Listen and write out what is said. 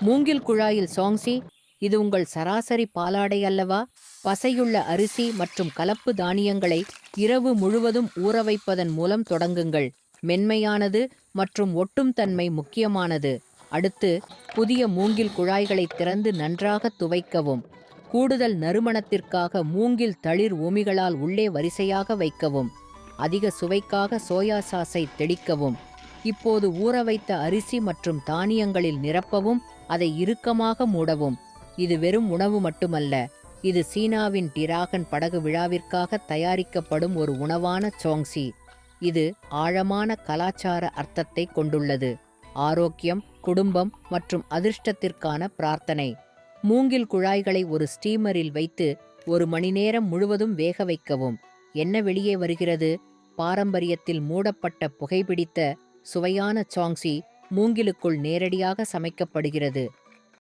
மூங்கில் குழாயில் சாங்ஸி, இது உங்கள் சராசரி பாலாடை அல்லவா? பசையுள்ள அரிசி மற்றும் கலப்பு தானியங்களை இரவு முழுவதும் ஊற வைப்பதன் மூலம் தொடங்குங்கள். மென்மையானது மற்றும் ஒட்டும் தன்மை முக்கியமானது. அடுத்து, புதிய மூங்கில் குழாய்களை திறந்து நன்றாக துவைக்கவும். கூடுதல் நறுமணத்திற்காக மூங்கில் தளிர் உமிகளால் உள்ளே வரிசையாக வைக்கவும். அதிக சுவைக்காக சோயா சாஸை தெளிக்கவும். இப்போது ஊற வைத்த அரிசி மற்றும் தானியங்களில் நிரப்பவும், அதை இறுக்கமாக மூடவும். இது வெறும் உணவு மட்டுமல்ல, இது சீனாவின் டிராகன் படகு விழாவிற்காக தயாரிக்கப்படும் ஒரு உணவான சோங்ஸி. இது ஆழமான கலாச்சார அர்த்தத்தை கொண்டுள்ளது. ஆரோக்கியம், குடும்பம் மற்றும் அதிர்ஷ்டத்திற்கான பிரார்த்தனை. மூங்கில் குழாய்களை ஒரு ஸ்டீமரில் வைத்து 1 மணி நேரம் முழுவதும் வேக வைக்கவும். என்ன வெளியே வருகிறது? பாரம்பரியத்தில் மூடப்பட்ட புகைபிடித்த சுவையான சாங்ஸி மூங்கிலுக்குள் நேரடியாக சமைக்கப்படுகிறது.